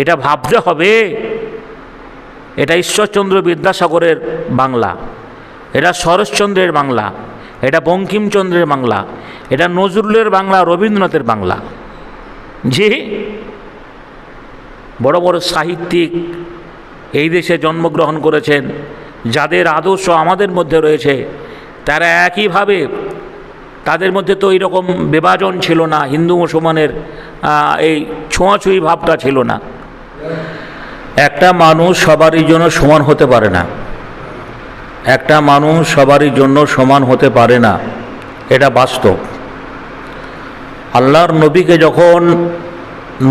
এটা ভাবতে হবে। এটা ঈশ্বরচন্দ্র বিদ্যাসাগরের বাংলা, এটা শরৎচন্দ্রের বাংলা, এটা বঙ্কিমচন্দ্রের বাংলা, এটা নজরুলের বাংলা, রবীন্দ্রনাথের বাংলা। যে বড় বড় সাহিত্যিক এই দেশে জন্মগ্রহণ করেছেন, যাদের আদর্শ আমাদের মধ্যে রয়েছে, তারা একইভাবে, তাদের মধ্যে তো এইরকম বিভাজন ছিল না, হিন্দু মুসলমানের এই ছোঁয়াছুঁয়ি ভাবটা ছিল না। একটা মানুষ সবারই জন্য সমান হতে পারে না, একটা মানুষ সবারই জন্য সমান হতে পারে না, এটা বাস্তব। আল্লাহর নবীকে যখন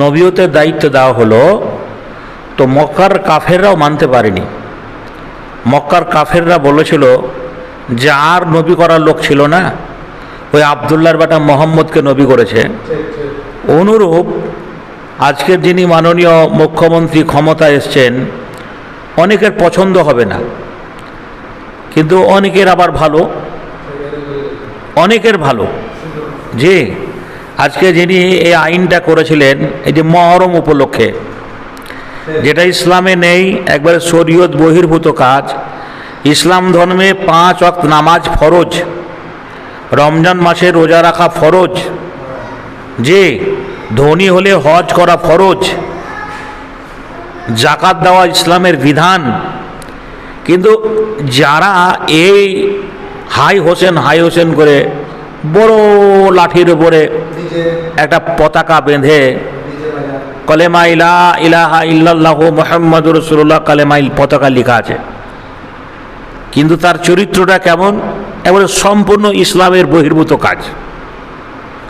নবীয়তের দায়িত্ব দেওয়া হলো, তো মক্কার কাফেররাও মানতে পারেনি। মক্কার কাফেররা বলেছিল যে আর নবী করার লোক ছিল না, ওই আবদুল্লাহর বেটা মোহাম্মদকে নবী করেছে। অনুরূপ আজকের যিনি মাননীয় মুখ্যমন্ত্রী ক্ষমতায় এসছেন, অনেকের পছন্দ হবে না, কিন্তু অনেকের আবার ভালো, অনেকের ভালো। যে আজকে যিনি এই আইনটা করেছিলেন, এই যে মহরম উপলক্ষে, যেটা ইসলামে নেই, একবারে শরীয়ত বহির্ভূত কাজ। ইসলাম ধর্মে 5 ওয়াক্ত নামাজ ফরজ, রমজান মাসে রোজা রাখা ফরজ, যে ধনী হলে হজ করা ফরজ, জাকাত দেওয়া ইসলামের বিধান। কিন্তু যারা এই হাই হোসেন করে বড় লাঠির উপরে একটা পতাকা বেঁধে কলেমা ইলাহা ইল্লাল্লাহু মুহাম্মাদুর রাসূলুল্লাহ কালেমাইল পতাকা লেখা আছে, কিন্তু তার চরিত্রটা কেমন? একেবারে সম্পূর্ণ ইসলামের বহির্ভূত কাজ।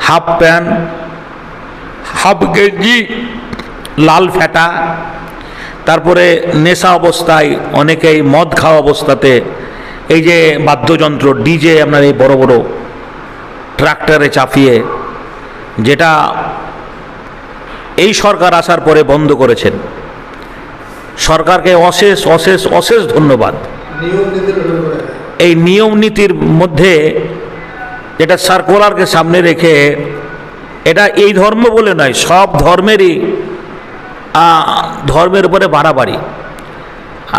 হাফ প্যান্ট, হাফ গেঞ্জি, লাল ফেটা, তারপরে নেশা অবস্থায়, অনেকেই মদ খাওয়া অবস্থাতে এই যে বাদ্যযন্ত্র ডিজে আপনার এই বড় বড় ট্রাক্টরে চাপিয়ে, যেটা এই সরকার আসার পরে বন্ধ করেছেন। সরকারকে অশেষ অশেষ অশেষ ধন্যবাদ। এই নিয়ম নীতির মধ্যে যেটা সার্কুলারকে সামনে রেখে, এটা এই ধর্ম বলে নয়, সব ধর্মেরই ধর্মের উপরে বাড়াবাড়ি।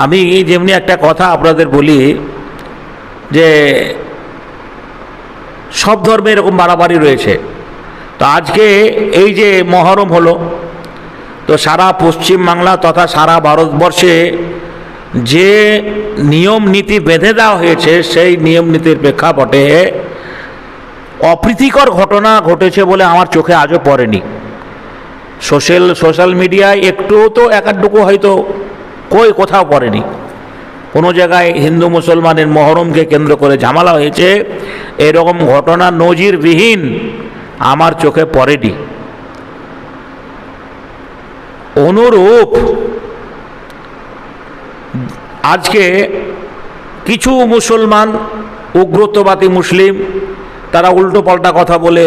আমি যেমনি একটা কথা আপনাদের বলি যে সব ধর্মে এরকম বাড়াবাড়ি রয়েছে। তো আজকে এই যে মহরম হলো, তো সারা পশ্চিম বাংলা তথা সারা ভারতবর্ষে যে নিয়ম নীতি বেঁধে দেওয়া হয়েছে, সেই নিয়ম নীতির প্রেক্ষাপটে অপ্রীতিকর ঘটনা ঘটেছে বলে আমার চোখে আজও পড়েনি। সোশ্যাল মিডিয়ায় একটু তো একাডুকু হয়তো কোথাও পড়েনি, কোনো জায়গায় হিন্দু মুসলমানের মহরমকে কেন্দ্র করে ঝামেলা হয়েছে, এরকম ঘটনা নজিরবিহীন আমার চোখে পড়েনি। অনুরূপ আজকে কিছু মুসলমান, উগ্রতবাদী মুসলিম, তারা উল্টো পাল্টা কথা বলে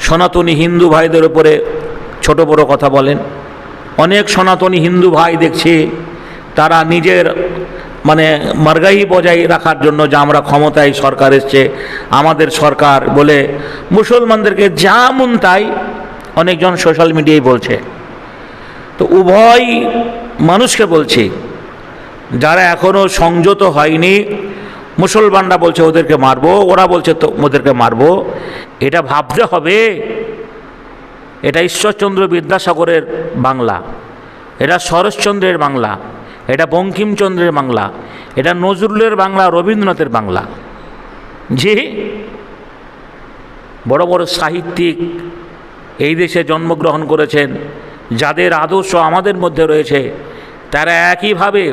সনাতনী হিন্দু ভাইদের উপরে ছোট বড় কথা বলেন। অনেক সনাতনী হিন্দু ভাই দেখছি তারা নিজের মার্গাই বজায় রাখার জন্য, যে আমরা ক্ষমতায় সরকার এসছে, আমাদের সরকার বলে মুসলমানদেরকে যা মন তাই অনেকজন সোশ্যাল মিডিয়ায় বলছে। তো উভয় মানুষকে বলছি, যারা এখনও সংযত হয়নি, মুসলমানরা বলছে ওদেরকে মারবো, ওরা বলছে তো ওদেরকে মারবো, এটা ভাবতে হবে। এটা ঈশ্বরচন্দ্র বিদ্যাসাগরের বাংলা, এটা শরৎচন্দ্রের বাংলা, এটা বঙ্কিমচন্দ্রের বাংলা, এটা নজরুলের বাংলা, রবীন্দ্রনাথের বাংলা। যে বড় বড় সাহিত্যিক এই দেশে জন্মগ্রহণ করেছেন, যাদের আদর্শ আমাদের মধ্যে রয়েছে, তারা একইভাবে,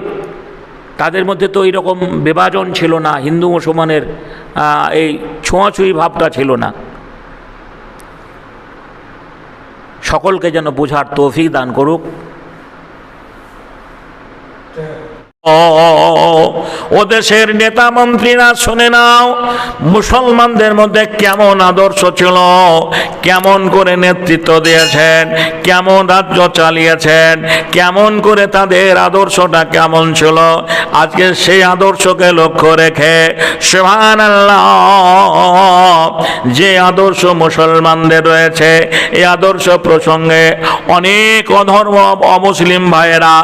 তাদের মধ্যে তো এইরকম বিভাজন ছিল না, হিন্দু মুসলমানের এই ছোঁয়াছুঁয়ি ভাবটা ছিল না। সকলকে যেন বোঝার তৌফিক দান করুক। ও দেশের নেতা মন্ত্রীরা শুনে নাও, মুসলমানদের মধ্যে কেমন আদর্শ ছিল, কেমন করে নেতৃত্ব দিয়েছেন, কেমন রাজ্য চালিয়েছেন, কেমন করে তাদের আদর্শটা কেমন ছিল। আজকে সেই আদর্শকে লক্ষ্য রেখে সুবহানাল্লাহ, যে আদর্শ মুসলমানদের রয়েছে, এই আদর্শ প্রসঙ্গে অনেক অধর্ম অমুসলিম ভাইয়েরা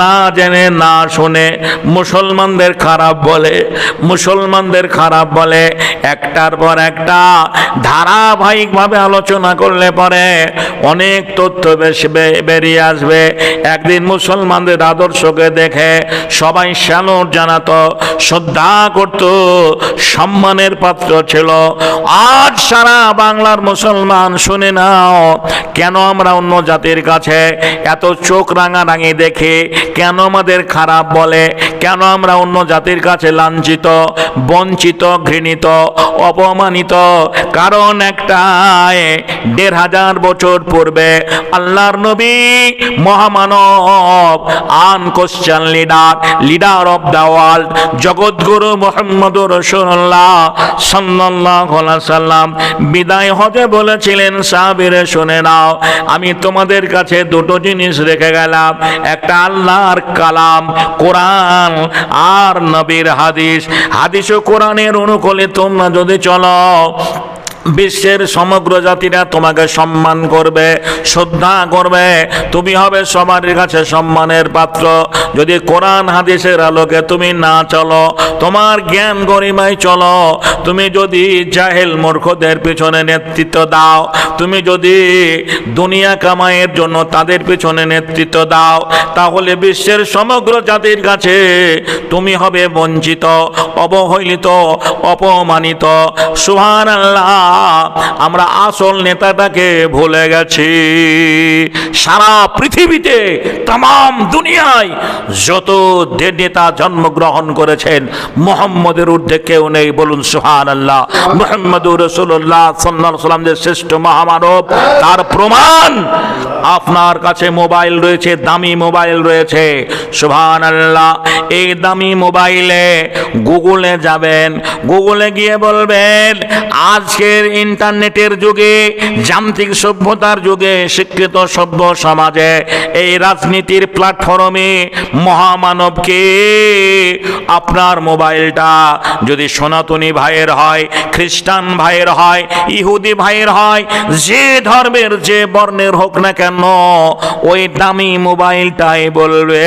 না জেনে না শুনে মুসলমানদের খারাপ বলে, মুসলমানদের খারাপ বলে। একটার পর একটা ধারাবাহিকভাবে আলোচনা করলে পরে অনেক তথ্য বেরিয়ে আসবে। একদিন মুসলমানদের আদর্শকে দেখে সবাই স্যালুট জানাতো, শ্রদ্ধা করত, সম্মানের পাত্র ছিল। আজ সারা বাংলার মুসলমান শুনে নাও, কেন আমরা অন্য জাতির কাছে এত চোখ রাঙারাঙি দেখি, কেন আমাদের খারাপ বলে, কেন আমরা অন্য জাতির কাছে লাঞ্ছিত, বঞ্চিত, ঘৃণিত, অপমানিত? কারণ একটাই, ১৫০০ বছর পূর্বে আল্লাহর নবী মহামানব, আনকোশ্চেন লিডার অফ দ্য ওয়ার্ল্ড, জগৎগুরু মুহাম্মদুর রাসূলুল্লাহ সাল্লাল্লাহু আলাইহি সাল্লাম বিদায় হজে বলেছিলেন, সাহাবীরা শুনে নাও, আমি তোমাদের কাছে দুটো জিনিস রেখে গেলাম, একটা আল্লাহর কালাম কোরআন, আর নবীর হাদিস। হাদিস ও কোরআনের অনুকূলে তোমরা যদি চলো, বিশ্বের সমগ্র জাতিরা তোমাকে সম্মান করবে, শ্রদ্ধা করবে, তুমি হবে সবার কাছে সম্মানের পাত্র। যদি কোরআন হাদিসের আলোকে তুমি না চলো, তোমার জ্ঞান গরিমায় চলো, তুমি যদি জাহেল মূর্খদের পিছনে নেতৃত্ব দাও, তুমি যদি দুনিয়া কামাইয়ের জন্য তাদের পিছনে নেতৃত্ব দাও, তাহলে বিশ্বের সমগ্র জাতির কাছে তুমি হবে বঞ্চিত, অবহেলিত, অপমানিত। সুবহানাল্লাহ, আমরা আসল নেতাটাকে ভুলে গেছি। সারা পৃথিবীতে, তাম দুনিয়ায় যত নেতা জন্মগ্রহণ করেছেন, মুহাম্মদের ঊর্ধ্বে কেউ নেই। বলুন সুবহানাল্লাহ। মুহাম্মদুর রাসূলুল্লাহ সাল্লাল্লাহু আলাইহি ওয়াসাল্লাম যে শ্রেষ্ঠ মহামানব, তার প্রমাণ আপনার কাছে মোবাইল রয়েছে, দামি মোবাইল রয়েছে। সুবহানাল্লাহ, এই দামি মোবাইলে গুগলে যাবেন, গুগলে গিয়ে বলবেন, আজকের ইন্টারনেটের যুগে, যান্ত্রিক সভ্যতার যুগে, শিক্ষিত সভ্য সমাজে, এই রাজনীতির প্ল্যাটফর্মে মহামানবকে। আপনার মোবাইলটা যদি সনাতনী ভাইয়ের হয়, খ্রিস্টান ভাইয়ের হয়, ইহুদি ভাইয়ের হয়, যে ধর্মের যে বর্ণের হোক না কেন, ওই দামি মোবাইলটাই বলবে,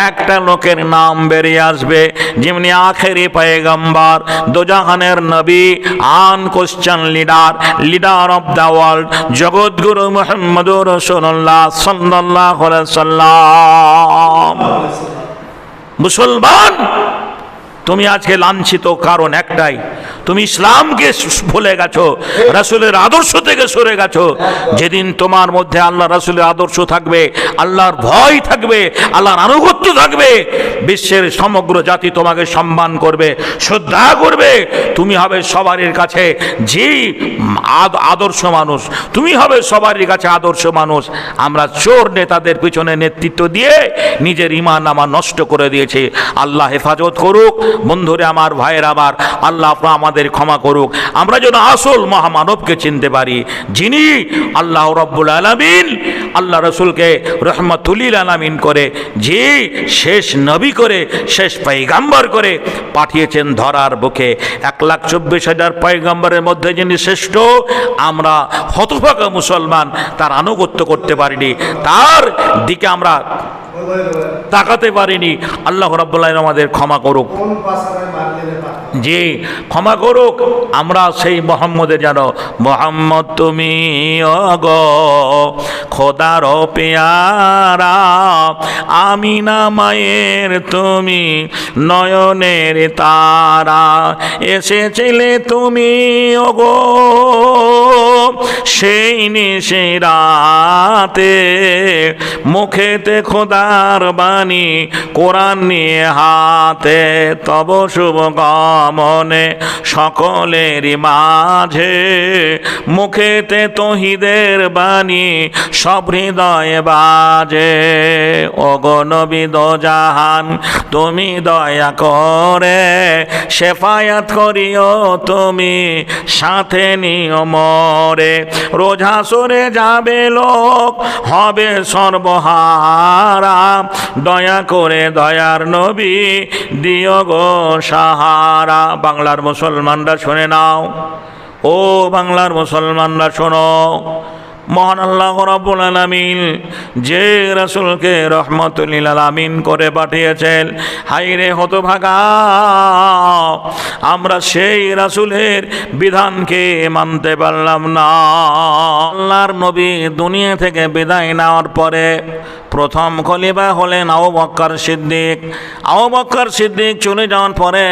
একটা লোকের নাম বেরিয়ে আসবে, যেমনি আখেরি পয়গম্বর, দোজাহানের নবী, আনকোশ্চেন লিডার অফ দ্য ওয়ার্ল্ড, জগৎগুরু মুহাম্মদুর রাসূলুল্লাহ সাল্লাল্লাহু আলাইহি সাল্লাম। মুসলমান, তুমি আজকে লাঞ্ছিত কারণ একটাই, তুমি ইসলামকে ভুলে গেছো, রাসূলের আদর্শ থেকে সরে গেছো। যেদিন তোমার মধ্যে আল্লাহ রাসূলের আদর্শ থাকবে, আল্লাহর ভয় থাকবে, আল্লাহর আনুগত্য থাকবে, বিশ্বের সমগ্র জাতি তোমাকে সম্মান করবে, শ্রদ্ধা করবে। তুমি হবে সবার কাছে যে আদর্শ মানুষ, তুমি হবে সবার কাছে আদর্শ মানুষ। আমরা চোর নেতাদের পিছনে নেতৃত্ব দিয়ে নিজের ঈমান আমার নষ্ট করে দিয়েছি। আল্লাহ হেফাজত করুক। বন্ধুরে আমার, ভাইয়ের আমার, আল্লাহ আমাদের ক্ষমা করুক। আমরা যেন আসল মহামানবকে চিনতে পারি, যিনি আল্লাহ রাব্বুল আলামিন আল্লাহ রাসূলকে রহমাতুল লিল আলামিন করে, যে শেষ নবী করে, শেষ পয়গম্বর করে পাঠিয়েছেন ধরার বুকে। 1,24,000 পয়গম্বরের মধ্যে যিনি শ্রেষ্ঠ, আমরা হতভাগা মুসলমান তার আনুগত্য করতে পারিনি, তার দিকে আমরা তাকাতে পারিনি। আল্লাহ রাব্বুল আলামিন আমাদের ক্ষমা করুক, যে ক্ষমা করুক। আমরা সেই মোহাম্মদের জানো, মোহাম্মদ তুমি ওগো খোদার পেয়ারা, আমিনা মায়ের তুমি নয়নের তারা, এসেছিলে তুমি ওগো সেই নিশি রাতে, মুখেতে খোদার বাণী কোরআন নিয়ে হাতে, তব শুভ গমনে সকলেরই মাঝে, মুখেতে তৌহিদের বাণী সব হৃদয়ে বাজে। ওগো নবী দো জাহান তুমি দয়া করে শেফায়াত করিও তুমি, সাথে নিও মরে। রোজ হাসরে যাবে লোক হবে সর্বহারা, দয়া করে দয়ার নবী দিও গো সাহারা। বাংলার মুসলমানরা শুনে নাও, ও বাংলার মুসলমানরা শোনো, মহান আল্লাহ রাব্বুল আলামিন যে রাসূলকে রহমাতুল লিল আলামিন করে পাঠিয়েছেন, হায়রে হতভাগা আমরা সেই রাসূলের বিধানকে মানতে পারলাম না। আল্লাহর নবী দুনিয়া থেকে বিদায় নেওয়ার পরে প্রথম খলিফা হলেন আবু বকর সিদ্দিক। আবু বকর সিদ্দিক চলে যাওয়ার পরে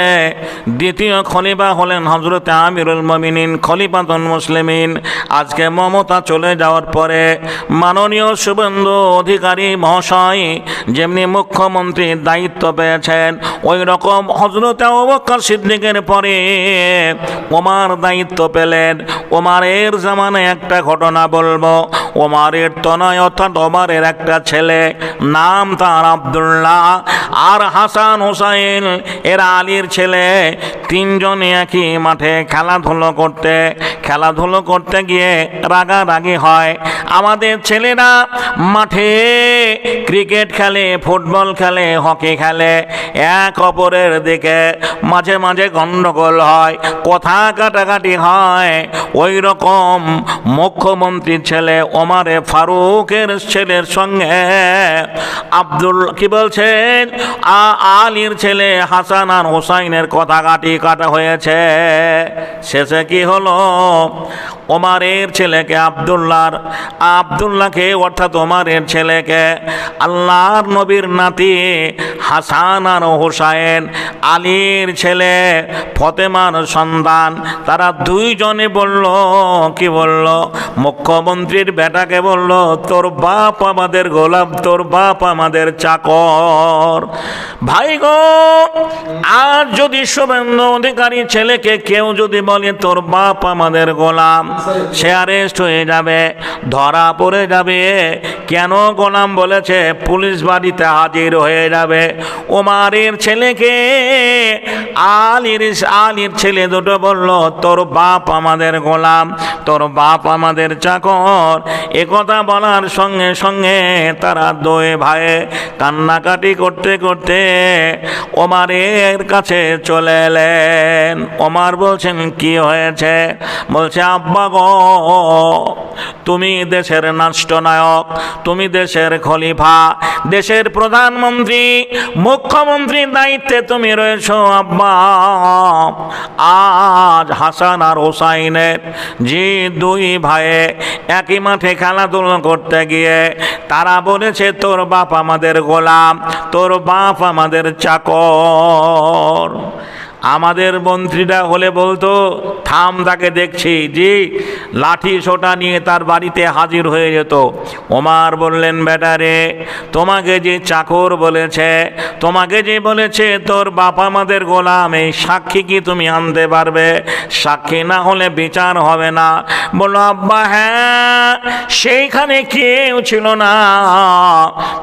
দ্বিতীয় খলিফা হলেন হযরত আমিরুল মুমিনিন খলিফাতুল মুসলিমিন। আজকে মমতা চলে যাওয়ার পরে মাননীয় শুভেন্দু অধিকারী মহাশয় যেমনি মুখ্যমন্ত্রীর দায়িত্ব পেয়েছেন, ওই রকম হযরত আবু বকর সিদ্দিকের পরে ওমর দায়িত্ব পেলেন। ওমরের জামানায় একটা ঘটনা বলবো। ওমরের তনয় অর্থাৎ ওমরের একটা ছেলে, নাম তার আব্দুল্লাহ, আর হাসান হোসাইন এরা আলীর ছেলে। তিনজনে একই মাঠে খেলাধুলো করতে গিয়ে রাগারাগি হয়। আমাদের ছেলেরা মাঠে ক্রিকেট খেলে, ফুটবল খেলে, হকি খেলে, এক অপরের দিকে মাঝে মাঝে গন্ডগোল হয়, কথা কাটাকাটি হয়। ওই রকম মুখ্যমন্ত্রীর ছেলে ওমরে ফারুকের ছেলের সঙ্গে আলীর ছেলে হাসান আর হোসাইনের কথা কাটা হয়েছে। শেষে কি হলো, ওমরের ছেলেকে আব্দুল্লাহকে অর্থাৎ ওমরের ছেলেকে আল্লাহর নবীর নাতি হাসান আর হোসাইন, আলীর ছেলে ফতেমার সন্তান, তারা দুইজনে কি বলল, মুখ্যমন্ত্রীর বেটাকে বলল, তোর বাপ আমাদের গোলাম, তোর বাপ আমাদের চাকর। ভাই গো, আর যদি শুভেন্দু অধিকারী ছেলেকে কেউ যদি বলে তোর বাপ আমাদের গোলাম, সে অ্যারেস্ট হয়ে যাবে, ধরা পড়ে যাবে। কেন গোলাম বলেছে, পুলিশ বাড়িতে হাজির হয়ে যাবে। ওমরের ছেলেকে আলীর ছেলে দুটো বলল, তোর বাপ আমাদের গোলাম, তোর বাপ আমাদের চাকর। একথা বলার সঙ্গে সঙ্গে তারা দুই ভাই কান্নাকাটি করতে করতে ওমরের কাছে চলে এলেন। ওমর বলছেন, কি হয়েছে? বলছে, আব্বা গো, তুমি দেশের রাষ্ট্রনায়ক, তুমি দেশের খলিফা, দেশের প্রধানমন্ত্রী, মুখ্যমন্ত্রীর দায়িত্বে তুমি রয়েছো। আব্বা, আজ হাসান আর হোসাইনের যে দুই ভাই একই মাঠে খেলাধুলো করতে গিয়ে তারা বলেছে তোর বাপ আমাদের গোলাম, তোর বাপ আমাদের চাকর। আমাদের মন্ত্রীরা হলে বলতো, থাম, তাকে দেখছি, জি, লাঠি সোটা নিয়ে তার বাড়িতে হাজির হয়ে যেত। ওমর বললেন, বেটারে, তোমাকে যে চাকর বলেছে, তোমাকে যে বলেছে তোর বাপ আমাদের গোলাম, এই সাক্ষী কি তুমি আনতে পারবে? সাক্ষী না হলে বিচার হবে না। বলল, আব্বা হ্যাঁ, সেইখানে কেউ ছিল না,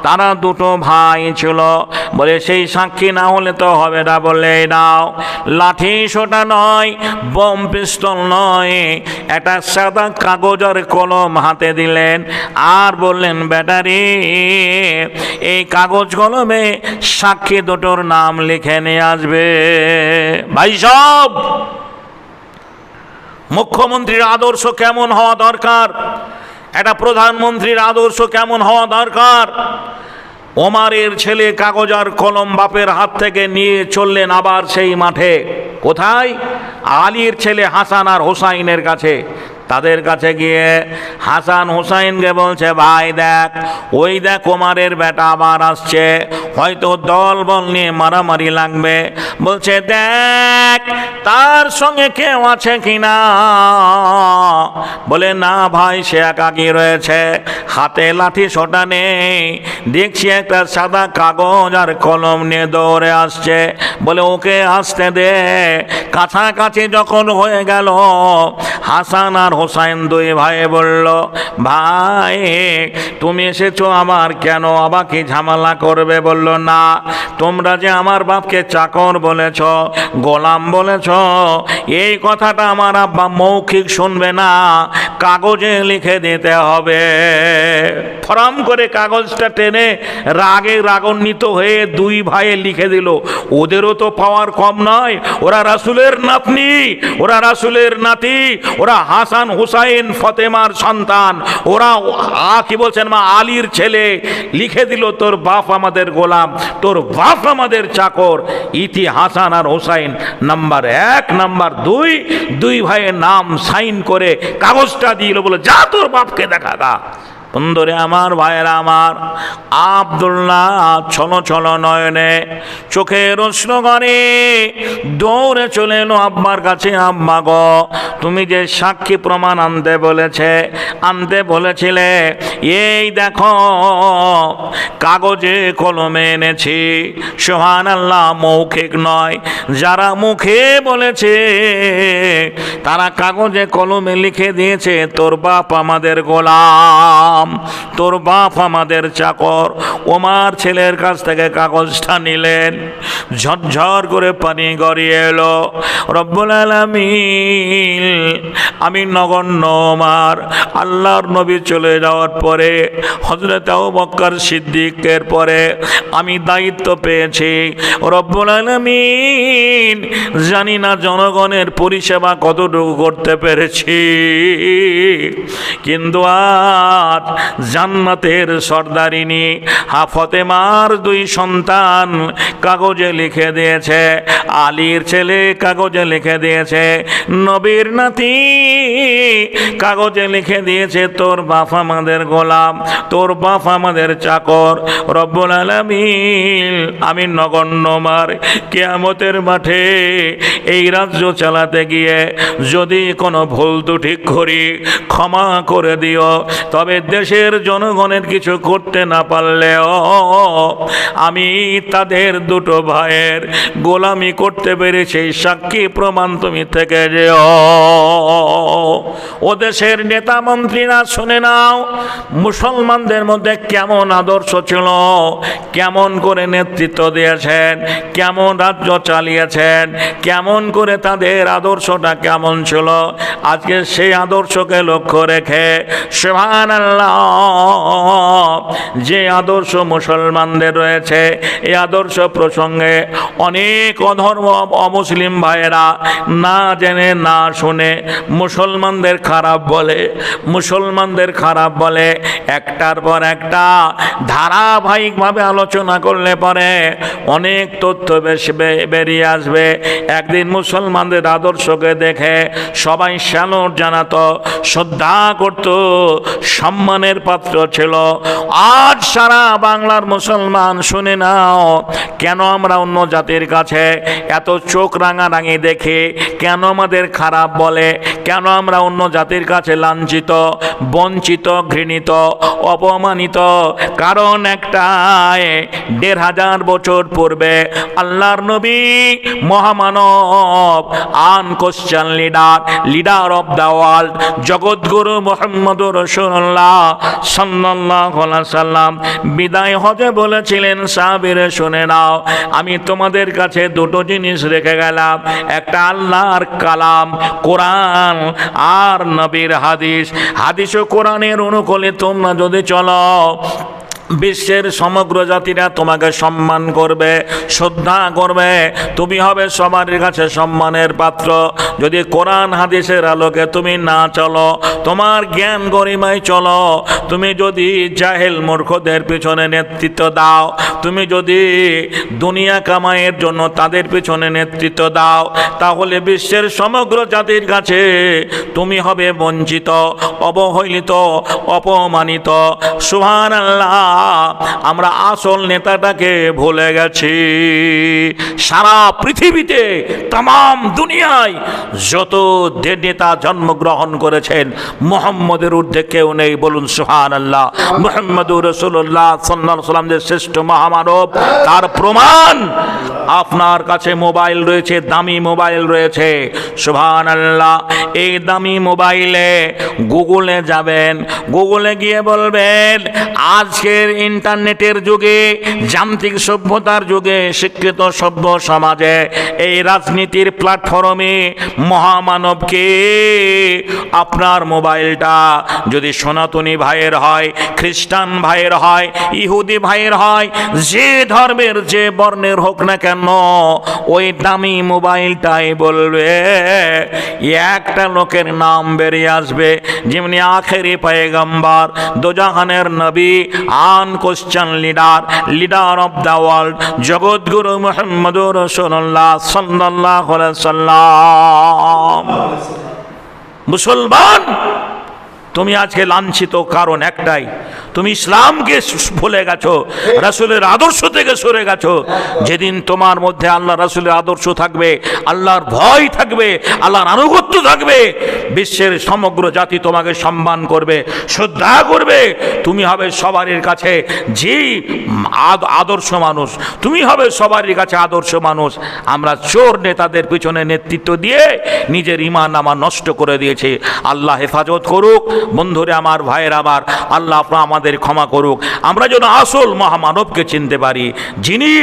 তারা দুটো ভাই ছিল। বলে, সেই সাক্ষী না হলে তো হবে না। বললে, নাও, লাঠি সোটা নয়, বোম পিস্তল নয়, একটা সাদা কাগজ আর কলম হাতে দিলেন, আর বললেন, ব্যাটারি, এই কাগজ কলমে সাক্ষী দুটোর নাম লিখে নিয়ে আসবে। ভাই সব, মুখ্যমন্ত্রীর আদর্শ কেমন হওয়া দরকার, একটা প্রধানমন্ত্রীর আদর্শ কেমন হওয়া দরকার। ওমরের ছেলে কাগজ আর কলম বাপের হাত থেকে নিয়ে চললেন আবার সেই মাঠে। কোথায়? আলীর ছেলে হাসান আর হোসাইনের কাছে। তাদের কাছে গিয়ে হাসান হুসাইনকে বলছে, ভাই দেখ, ওই দেখ ওমরের বেটা আবার আসছে, হয়তো দল বল নিয়ে মারামারি লাগবে। বলছে, দেখ তার সঙ্গে কেউ আছে কিনা। বলে, না ভাই, সে একাকী রয়েছে, হাতে লাঠি সোটা নেই, দেখছি একটা সাদা কাগজ আর কলম নিয়ে দৌড়ে আসছে। বলে, ওকে আসতে দে। কাছাকাছি যখন হয়ে গেল, হাসান আর হোসাইন দুই ভাই বলল, ভাই তুমি এসেছো আমার, কেন আবার কি ঝামেলা করবে? বলল, না, তোমরা যে আমার বাপকে চাকর বলেছ, গোলাম বলেছ, এই কথাটা আমার আব্বা মৌখিক শুনবে না, কাগজে লিখে দিতে হবে। ফরাম করে কাগজটা টেনে রাগে রাগান্বিত হয়ে দুই ভাইয়ে লিখে দিল। ওদেরও তো পাওয়ার কম নয়, ওরা রাসূলের নাতনি, ওরা রাসূলের নাতি, ওরা হাসান হুসাইন ফতেমার সন্তান, ওরা কি বলছেন মা আলীর ছেলে। লিখে দিল, তোর বাপ আমাদের গোলাম, তোর বাপ আমাদের চাকর। ইতি হাসান আর হুসাইন নাম্বার 1, নাম্বার 2, দুই ভাইয়ের নাম সাইন করে কাগজটা দিল। বলে, যা তোর বাপকে দেখা গা। বন্ধুরে আমার, ভাইয়েরা আমার, আব্দুল্লাহ ছলো ছলো নয়নে চোখের অশ্রু করে দৌড়ে চলে এলো আব্বার কাছে। আব্বা গো, তুমি যে সাক্ষী প্রমাণ আনতে বলেছিলে, এই দেখো কাগজে কলমে এনেছি। সুবহানাল্লাহ, মৌখিক নয়, যারা মুখে বলেছে তারা কাগজে কলমে লিখে দিয়েছে, তোর বাপ আমাদের গোলাম, তোর বাপ আমাদের চাকর। ওমার ছেলের কাছ থেকে কাগজটা নিলেন, ঝরঝর করে পানি গড়িয়ে এলো। রব্বুল আলামিন, আমি নগণ্য ওমর, আল্লাহর নবী চলে যাওয়ার পরে, হযরত আবু বকর সিদ্দিকের পরে আমি দায়িত্ব পেয়েছি। রব্বুল আলামিন, জানি না জনগণের পরিষেবা কতটুকু করতে পেরেছি, কিন্তু আজ জান্নাতের সর্দারিনী ফাতেমার দুই সন্তান কাগজে লিখে দিয়েছে, আলীর ছেলে কাগজে লিখে দিয়েছে, নবীর নাতি কাগজে লিখে দিয়েছে, তোর বাপ আমাদের গোলাম, তোর বাপ আমাদের চাকর। রব্বুল আলামিন, আমি নগণ্য ওমর, কিয়ামতের মাঠে এই রাজ্য চালাতে গিয়ে যদি কোনো ভুল ত্রুটি করি ক্ষমা করে দিও, তবে দেশের জনগণের কিছু করতে না পারলেও আমি তাদের দুটো ভাইয়ের গোলামি করতে পেরেছি, সাক্ষী প্রমাণ তুমি থেকে যেও। ও দেশের নেতা মন্ত্রীরা শুনে নাও, মুসলমানদের মধ্যে কেমন আদর্শ ছিল, কেমন করে নেতৃত্ব দিয়েছেন, কেমন রাজ্য চালিয়েছেন, কেমন করে তাদের আদর্শটা কেমন ছিল। আজকে সেই আদর্শকে লক্ষ্য রেখে সুবহানাল্লাহ, যে আদর্শ মুসলমানদের রয়েছে, এই আদর্শ প্রসঙ্গে অনেক অধর্ম অমুসলিম ভাইয়েরা না জেনে না শুনে মুসলমানদের খারাপ বলে, একটার পর একটা ধারাবাহিকভাবে আলোচনা করলে পরে অনেক তথ্য বেরিয়ে আসবে। একদিন মুসলমানদের আদর্শকে দেখে সবাই স্যালুট জানাতো, শ্রদ্ধা করত, সম্মানের পাত্র ছিল। আজ সারা বাংলার মুসলমান শুনে নাও, কেন আমরা অন্য জাতির কাছে এত চোখ রাঙারাঙি দেখি, কেন আমাদের খারাপ বলে, কেন আমরা অন্য জাতির কাছে লাঞ্ছিত, বঞ্চিত, ঘৃণিত, অপমানিত? কারণ একটাই, ১৫০০ বছর পূর্বে আল্লাহর নবী মহামানব, আনকোশ্চেন লিডার অফ দ্য ওয়ার্ল্ড, জগৎগুরু মুহাম্মদুর রাসূলুল্লাহ সাল্লাল্লাহু আলাইহি সাল্লাম বিদায় হজে বলেছিলেন, সাহাবীরা শুনে নাও, আমি তোমাদের কাছে দুটো জিনিস রেখে গেলাম, একটা আল্লাহর কালাম কোরআন, আর নবীর হাদিস ও কোরআনের অনুকূলে তোমরা যদি চলো, বিশ্বের সমগ্র জাতিরা তোমাকে সম্মান করবে, শ্রদ্ধা করবে, তুমি হবে সবার কাছে সম্মানের পাত্র। যদি কোরআন হাদিসের আলোকে তুমি না চলো, তোমার জ্ঞান গরিমায় চলো, তুমি যদি জাহেল মূর্খদের পেছনে নেতৃত্ব দাও, তুমি যদি দুনিয়া কামাইয়ের জন্য তাদের পেছনে নেতৃত্ব দাও, তাহলে বিশ্বের সমগ্র জাতির কাছে তুমি হবে বঞ্চিত, অবহেলিত, অপমানিত। সুবহানাল্লাহ, আমরা আসল নেতাটাকে ভুলে গেছি। সারা পৃথিবীতে তাম দুনিয়ায় যত নেতা জন্মগ্রহণ করেছেন, মুহাম্মদের ঊর্ধ্বে কেউ নেই। বলুন সুবহানাল্লাহ। মুহাম্মদুর রাসূলুল্লাহ সাল্লাল্লাহু আলাইহি ওয়াসাল্লাম যে শ্রেষ্ঠ মহামানব, তার প্রমাণ আপনার কাছে মোবাইল রয়েছে, দামি মোবাইল রয়েছে। সুবহানাল্লাহ। এই দামি মোবাইলে গুগলে যাবেন, গুগলে গিয়ে বলবেন আজকের ইন্টারনেটের যুগে, যান্ত্রিক সভ্যতার যুগে, শিক্ষিত সভ্য সমাজে, এই রাজনীতির প্ল্যাটফর্মে মহামানবকে। আপনার মোবাইলটা যদি সনাতনী ভাইয়ের হয়, খ্রিস্টান ভাইয়ের হয়, ইহুদি ভাইয়ের হয়, যে ধর্মের যে বর্ণের হোক না কেন, ওই দামি মোবাইলটাই বলবে, একটা লোকের নাম বেরিয়ে আসবে, যেমনি আখেরি পয়গম্বর, দোজাহানের নবী, আনকোশ্চেন লিডার অফ দ্য ওয়ার্ল্ড, জগৎগুরু মুহাম্মদুর রাসূলুল্লাহ সাল্লাল্লাহু আলাইহি ওয়াসাল্লাম। মুসলমান, তুমি আজকে লাঞ্ছিত কারণ একটাই, তুমি ইসলামকে ভুলে গেছো, রাসূলের আদর্শ থেকে সরে গেছো। যেদিন তোমার মধ্যে আল্লাহ রাসূলের আদর্শ থাকবে, আল্লাহর ভয় থাকবে, আল্লাহর আনুগত্য থাকবে, বিশ্বের সমগ্র জাতি তোমাকে সম্মান করবে, শ্রদ্ধা করবে। তুমি হবে সবারই কাছে যে আদর্শ মানুষ, তুমি হবে সবারই কাছে আদর্শ মানুষ। আমরা চোর নেতাদের পিছনে নেতৃত্ব দিয়ে নিজের ঈমান আমার নষ্ট করে দিয়েছি। আল্লাহ হেফাজত করুক। বন্ধুরে আমার, ভাইয়ের আমার, আল্লাহ আপনার আমাদের ক্ষমা করুক। আমরা যেন আসল মহামানবকে চিনতে পারি, যিনি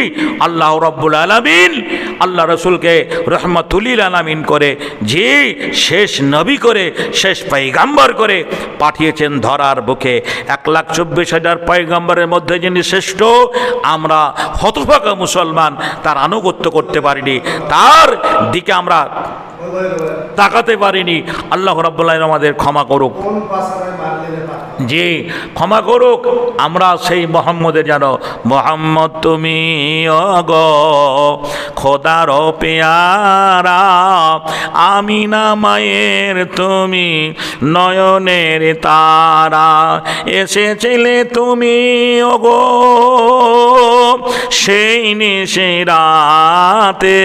আল্লাহ রাব্বুল আলামিন আল্লাহ রসুলকে রহমাতুল লিল আলামিন করে, যে শেষ নবী করে, শেষ পয়গাম্বর করে পাঠিয়েছেন ধরার বুকে। 1,24,000 পয়গাম্বরের মধ্যে যিনি শ্রেষ্ঠ, আমরা হতভাগা মুসলমান তার আনুগত্য করতে পারিনি, তার দিকে আমরা তাকাতে পারিনি। আল্লাহ রাব্বুল আলামিন আমাদের ক্ষমা করুক, জি ক্ষমা করুক। আমরা সেই মোহাম্মদের যেন, মোহাম্মদ তুমি ওগো খোদার পেয়ারা, আমিনা মায়ের তুমি নয়নের তারা, এসেছিলে তুমি ওগো সেই নিশি রাতে,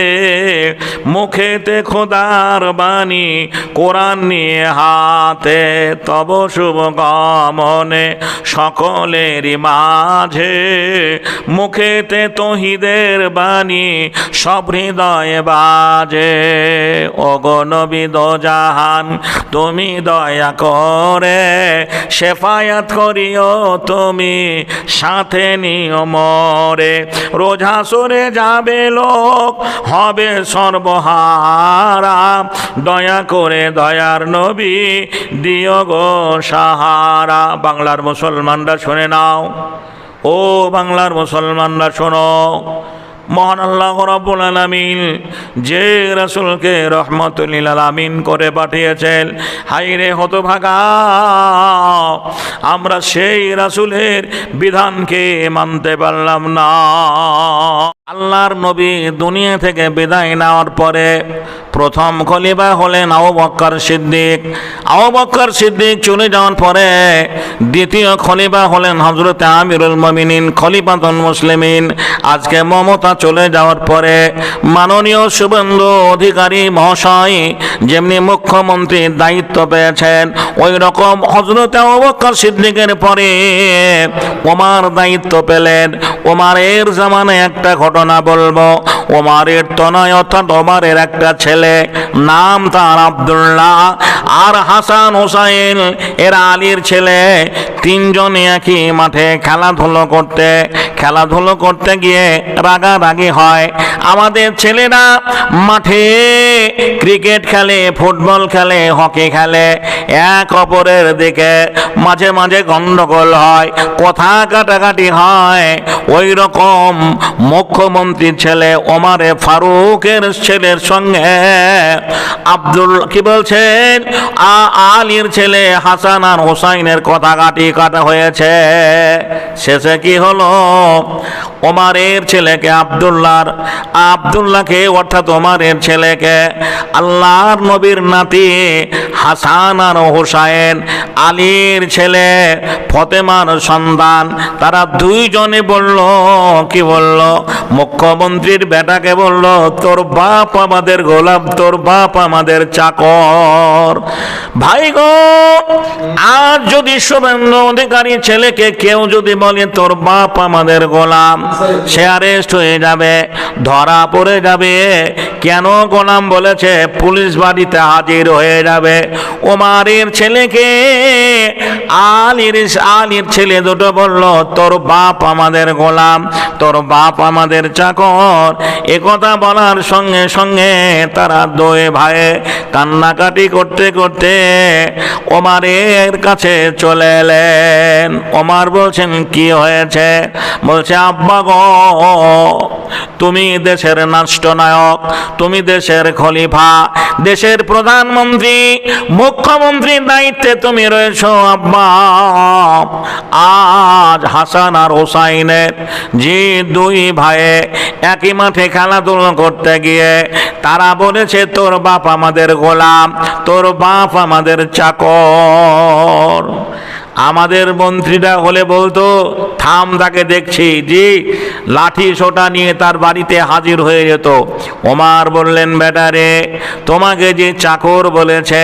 মুখেতে খোদার বাণী কোরআন নিয়ে হাতে, তব শুভ কামনে সকলেরই মাঝে, মুখেতে তৌহিদের বাণী সব হৃদয়ে বাজে। ওগো নবী দোজাহান তুমি দয়া করে, শেফায়াত করিও তুমি সাথে নিও মরে, রোজ হাসরে যাবে লোক হবে সর্বহারা, দয়া করে দয়ার নবী দিও গো সাহারা। বাংলার মুসলমানরা শুনে নাও, ও বাংলার মুসলমানরা শোনো, মহান আল্লাহ রাব্বুল আলামিন যে রাসূলকে রহমাতুল লিল আলামিন করে পাঠিয়েছেন, হায়রে হতভাগা আমরা সেই রাসূলের বিধানকে মানতে পারলাম না। আল্লাহর নবী দুনিয়া থেকে বিদায় নেওয়ার পরে প্রথম খলিফা হলেন আবু বকর সিদ্দিক। আবু বকর সিদ্দিক চলে যাওয়ার পরে দ্বিতীয় খলিফা হলেন হযরত আমিরুল মুমিনিন খলিফাতুল মুসলিমিন। আজকে মমতা চলে যাওয়ার পরে মাননীয় শুভেন্দু অধিকারী মহাশয় যেমনি মুখ্যমন্ত্রীর দায়িত্ব পেয়েছেন, ওই রকম হযরত আবু বকর সিদ্দিকের পরে ওমর দায়িত্ব পেলেন। ওমরের জামানায় একটা ঘটনা বলবো। ওমরের তনয় অর্থাৎ ওমরের একটা ছেলে, নাম তার আব্দুল্লাহ, আর হাসান হোসাইন এরা আলীর ছেলে, তিনজনে একই মাঠে খেলাধুলো করতে খেলাধুলো করতে গিয়ে রাগারাগি হয়। আমাদের ছেলেরা মাঠে ক্রিকেট খেলে, ফুটবল খেলে, হকি খেলে, এক অপরের দিকে মাঝে মাঝে গন্ডগোল হয়, কথা কাটাকাটি হয়। ওই রকম মুখ্যমন্ত্রীর ছেলে ওমারে ফারুকের ছেলের সঙ্গে আব্দুল কি বলছেন আলীর ছেলে হাসান আর হোসাইনের কথা কাটা হয়েছে। শেষে কি হলো, ওমারের ছেলেকে আব্দুল্লাহকে অর্থাৎ ওমারের ছেলেকে আল্লাহর নবীর নাতি হাসান আর হোসাইন, আলীর ছেলে ফতেমার সন্তান, তারা দুইজনে বলল, কি বলল, মুখ্যমন্ত্রীর বেটাকে বলল, তোর বাপ আমাদের গোলাম, তোর বাপ আমাদের চাকর। ভাই গো, আজ যদি শুভেন্দু অধিকারী ছেলেকে কেউ যদি বলে তোর বাপ আমাদের গোলাম, সে অ্যারেস্ট হয়ে যাবে, ধরা পড়ে যাবে। কেন গোলাম বলেছে? পুলিশ বাড়িতে হাজির হয়ে যাবে। ওমারের ছেলেকে আলীর ছেলে দুটো বলল, তোর বাপ আমাদের গোলাম, তোর বাপ আমাদের চাকর। একথা বলার সঙ্গে সঙ্গে তারা দুই ভাই কান্নাকাটি করতে করতে ওমারের কাছে চলে এলেন। ওমার বলছেন, কি হয়েছে? বলছে, আব্বা গো, তুমি দেশের রাষ্ট্রনায়ক, তুমি দেশের খলিফা, দেশের প্রধানমন্ত্রী, মুখ্যমন্ত্রীর দায়িত্বে তুমি রয়েছো আব্বা। আজ হাসান আর হোসাইনের যে দুই ভাইয়ে একই মাঠে খেলাধুলা করতে গিয়ে তারা বলেছে তোর বাপ আমাদের গোলাম, তোর বাপ আমাদের চাকর। আমাদের মন্ত্রীরা হলে বলতো, থাম, তাকে দেখছি, জি, লাঠি সোটা নিয়ে তার বাড়িতে হাজির হয়ে যেত। ওমার বললেন, বেটারে, তোমাকে যে চাকর বলেছে,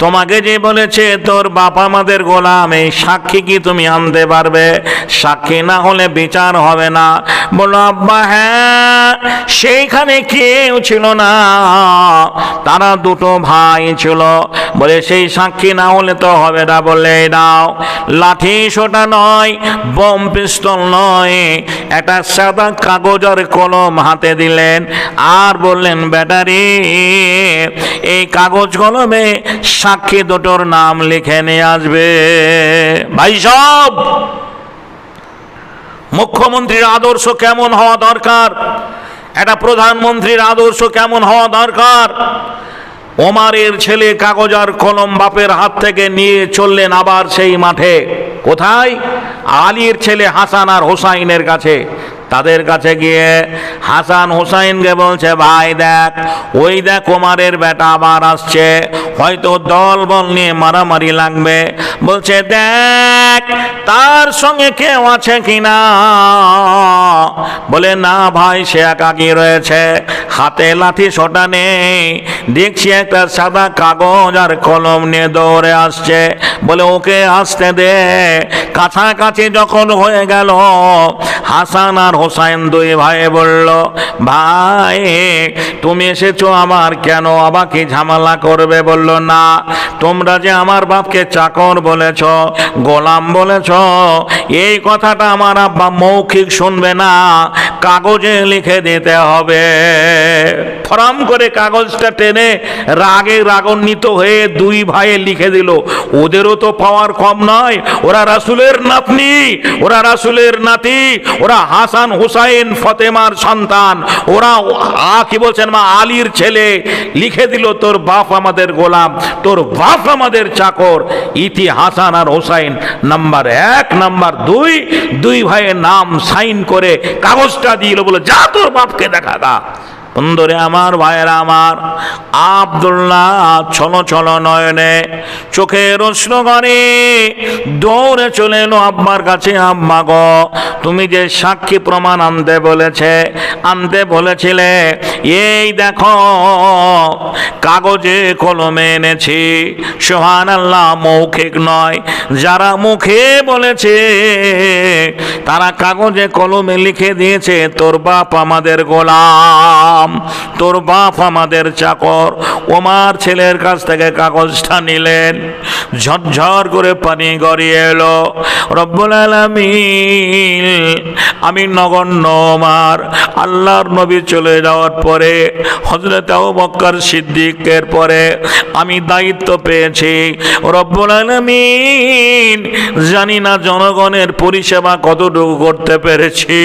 তোমাকে যে বলেছে তোর বাপ আমাদের গোলাম, এই সাক্ষী কি তুমি আনতে পারবে? সাক্ষী না হলে বিচার হবে না। বললো, আব্বা হ্যাঁ, সেইখানে কেউ ছিল না, তারা দুটো ভাই ছিল। বলে, সেই সাক্ষী না হলে তো হবে না। বলে, দাও, লাঠি সোটা নয়, বম পিস্তল নয়, একটা সাদা কাগজ আর কলম হাতে দিলেন আর বললেন, ব্যাটারি, এই কাগজ কলমে সাক্ষী দুটোর নাম লিখে নিয়ে আসবে। ভাই সব, মুখ্যমন্ত্রীর আদর্শ কেমন হওয়া দরকার, একটা প্রধানমন্ত্রীর আদর্শ কেমন হওয়া দরকার। ওমারের ছেলে কাগজ আর কলম বাপের হাত থেকে নিয়ে চললেন আবার সেই মাঠে। কোথায়? আলীর ছেলে হাসান আর হোসাইনের কাছে। তাদের কাছে গিয়ে হাসান হোসাইনকে বলছে, ভাই দেখ, ওই দেখ ওমারের বেটা আবার আসছে, হয়তো দল বল নিয়ে মারামারি লাগবে। বলছে, দেখ তার সঙ্গে কেউ আছে কিনা। বলে, না ভাই, সে একাকী রয়েছে, হাতে লাঠি সোটা নেই, দেখছি একটা সাদা কাগজ আর কলম নিয়ে দৌড়ে আসছে। বলে, ওকে আসতে দে। কাছাকাছি যখন হয়ে গেল, হাসান আর হোসাইন দুই ভাই বলল, ভাই তুমি এসেছো আমার, কেন আমাকে ঝামেলা করবে? বলল, না, তোমরা যে আমার বাপকে চাকর বলেছ, গোলাম বলেছ, এই কথাটা আমার আব্বা মৌখিক শুনবে না, কাগজে লিখে দিতে হবে। ফরাম করে কাগজটা টেনে রাগান্বিত হয়ে দুই ভাইয়ে লিখে দিল। ওদেরও তো পাওয়ার কম নয়, ওরা রাসূলের নাতনি, ওরা রাসূলের নাতি, ওরা হাসান হুসাইন ফতেমার সন্তান, ওরা কি বলছেন মা আলীর ছেলে। লিখে দিল, তোর বাপ আমাদের গোলাম, তোর বাপ আমাদের চাকর। ইতি হাসান আর হোসাইন নাম্বার 1, নাম্বার 2, দুই ভাইয়ের নাম সাইন করে কাগজটা দিল। বলে, যা তোর বাপকে দেখা দা। বন্ধুরে আমার, ভাইয়েরা আমার, আব্দুল্লাহ ছলো ছলো নয়নে চোখের অশ্রু করে দৌড়ে চলে এলো আব্বার কাছে। আম্মা গো, তুমি যে সাক্ষী প্রমাণ আনতে বলেছিলে, এই দেখো কাগজে কলমে এনেছি। সুবহানাল্লাহ, মৌখিক নয়, যারা মুখে বলেছে তারা কাগজে কলমে লিখে দিয়েছে, তোর বাপ আমাদের গোলাম। দিলাম, তোর বাপ আমাদের চাকর। ওমার ছেলের কাছ থেকে কাগজটা নিলেন, ঝরঝর করে পানি গড়িয়ে এলো। রব্বুল আলামিন, আমি নগণ্য ওমর, আল্লাহর নবী চলে যাওয়ার পরে হযরত আবু বকর সিদ্দিকের পরে আমি দায়িত্ব পেয়েছি। রব্বুল আলামিন, জানি না জনগণের পরিষেবা কতটুকু করতে পেরেছি,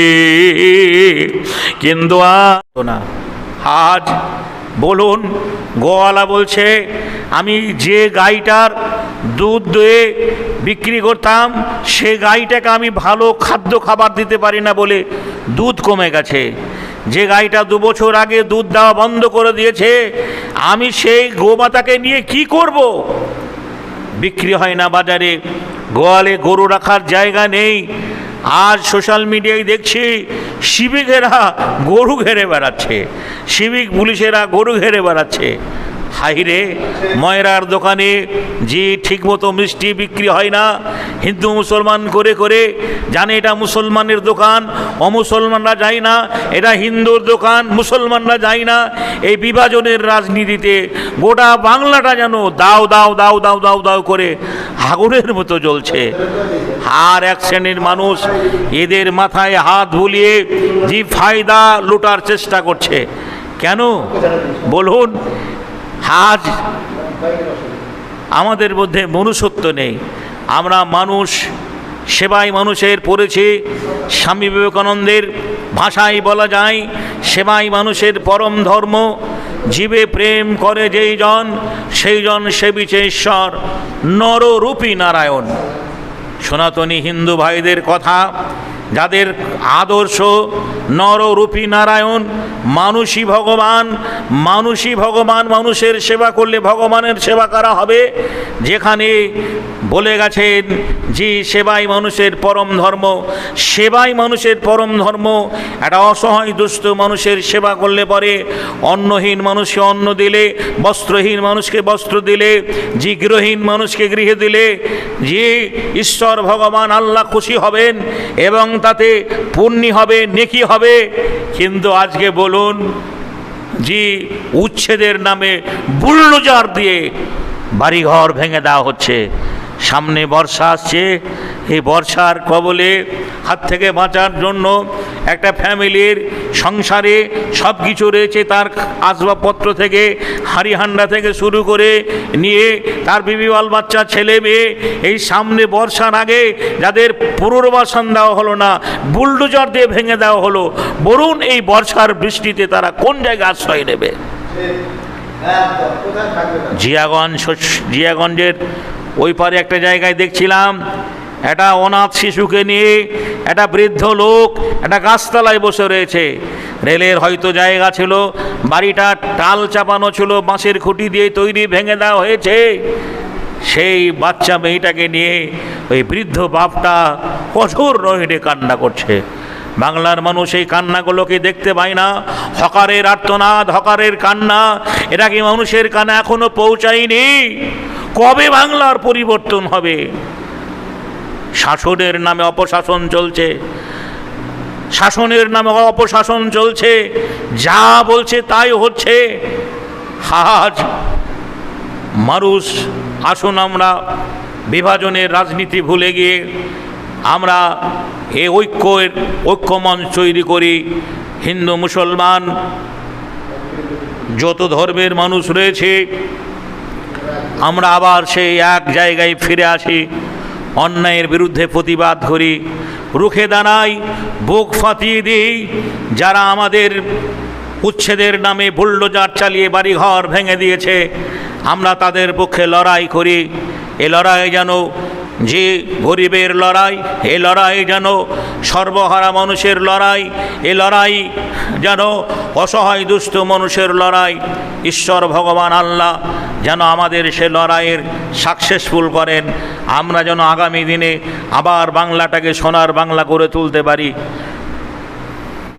কিন্তু আজ বলুন, গোয়ালা বলছে আমি যে গাইটার দুধ দয়ে বিক্রি করতাম সে গাইটাকে আমি ভালো খাদ্য খাবার দিতে পারি না বলে দুধ কমে গেছে। যে গাইটা 2 বছর আগে দুধ দেওয়া বন্ধ করে দিয়েছে, আমি সেই গোমাতাকে নিয়ে কি করব? বিক্রি হয় না বাজারে, গোয়ালে গরু রাখার জায়গা নেই। আজ সোশ্যাল মিডিয়ায় দেখছি সিভিকেরা গরু ঘেরে বেড়াচ্ছে, সিভিক পুলিশেরা গরু ঘেরে বেড়াচ্ছে। হাইরে, ময়রার দোকানে যে ঠিকমতো মিষ্টি বিক্রি হয় না, হিন্দু মুসলমান করে করে জানে এটা মুসলমানের দোকান, অমুসলমানরা যায় না, এটা হিন্দুর দোকান, মুসলমানরা যায় না। এই বিভাজনের রাজনীতিতে গোটা বাংলাটা যেন দাও দাও দাও দাও দাও দাও করে আগুনের মতো জ্বলছে। আর এক শ্রেণীর মানুষ এদের মাথায় হাত বুলিয়ে যে ফায়দা লুটার চেষ্টা করছে। কেন বলুন? আজ আমাদের মধ্যে মনুষ্যত্ব নেই। আমরা মানুষ, সেবাই মানুষের পড়েছি। স্বামী বিবেকানন্দের ভাষায় বলা যায়, সেবাই মানুষের পরম ধর্ম। জীবে প্রেম করে যেই জন, সেই জন সেবিছে ঈশ্বর, নররূপী নারায়ণ। সনাতনী হিন্দু ভাইদের কথা, যাদের আদর্শ নররূপী নারায়ণ, মানুষই ভগবান, মানুষই ভগবান, মানুষের সেবা করলে ভগবানের সেবা করা হবে। যেখানে বলে গেছেন যে সেবাই মানুষের পরম ধর্ম, সেবাই মানুষের পরম ধর্ম। একটা অসহায় দুস্থ মানুষের সেবা করলে পরে, অন্নহীন মানুষকে অন্ন দিলে, বস্ত্রহীন মানুষকে বস্ত্র দিলে, যে গৃহহীন মানুষকে গৃহে দিলে, যে ঈশ্বর ভগবান আল্লাহ খুশি হবেন এবং তাতে পুণ্যি হবে, নেকি হবে। কিন্তু আজকে বলুন, যে উচ্ছেদের নামে বুলডোজার দিয়ে বাড়িঘর ভেঙে দেওয়া হচ্ছে। সামনে বর্ষা আসছে, এই বর্ষার কবলে হাত থেকে বাঁচার জন্য একটা ফ্যামিলির সংসারে সব কিছু রয়েছে, তার আসবাবপত্র থেকে হাঁড়ি হান্ডা থেকে শুরু করে নিয়ে তার বিবিবাল বাচ্চা ছেলে মেয়ে, এই সামনে বর্ষার আগে যাদের পুনর্বাসন দেওয়া হলো না, বুলডোজার দিয়ে ভেঙে দেওয়া হলো। বলুন, এই বর্ষার বৃষ্টিতে তারা কোন জায়গায় আশ্রয় নেবে? জিয়াগঞ্জের ওই পারে একটা জায়গায় দেখছিলাম, একটা অনাথ শিশুকে নিয়ে একটা বৃদ্ধ লোক একটা গাছতলায় বসে রয়েছে। রেলের হয়তো জায়গা ছিল, বাড়িটা টাল চাপানো ছিল, বাঁশের খুঁটি দিয়ে তৈরি, ভেঙে দেওয়া হয়েছে। সেই বাচ্চা মেয়েটাকে নিয়ে ওই বৃদ্ধ বাপটা কঠোর নহিনে কান্না করছে। বাংলার মানুষ এই কান্নাগুলোকে দেখতে পায় না। হকারের আর্তনাদ, হকারের কান্না, এটা কি মানুষের কানে এখনো পৌঁছায়নি? কবে বাংলার পরিবর্তন হবে? শাসনের নামে অপশাসন চলছে, শাসনের নামে অপশাসন চলছে, যা বলছে তাই হচ্ছে। আজ মানুষ, আসুন আমরা বিভাজনের রাজনীতি ভুলে গিয়ে আমরা এই ঐক্যমঞ্চ তৈরি করি। হিন্দু মুসলমান যত ধর্মের মানুষ রয়েছে, আমরা আবার সেই এক জায়গায় ফিরে আসি, অন্যায়ের বিরুদ্ধে প্রতিবাদ করি, রুখে দাঁড়াই, বুক ফাটিয়ে দিই। যারা আমাদের উচ্ছেদের নামে বুলডোজার চালিয়ে বাড়িঘর ভেঙে দিয়েছে, আমরা তাদের পক্ষে লড়াই করি। এ লড়াই যেন যে গরিবের লড়াই, এ লড়াই যেন সর্বহারা মানুষের লড়াই, এ লড়াই যেন অসহায় দুস্থ মানুষের লড়াই। ঈশ্বর ভগবান আল্লাহ যেন আমাদের সে লড়াইয়ের সাকসেসফুল করেন। আমরা যেন আগামী দিনে আবার বাংলাটাকে সোনার বাংলা করে তুলতে পারি।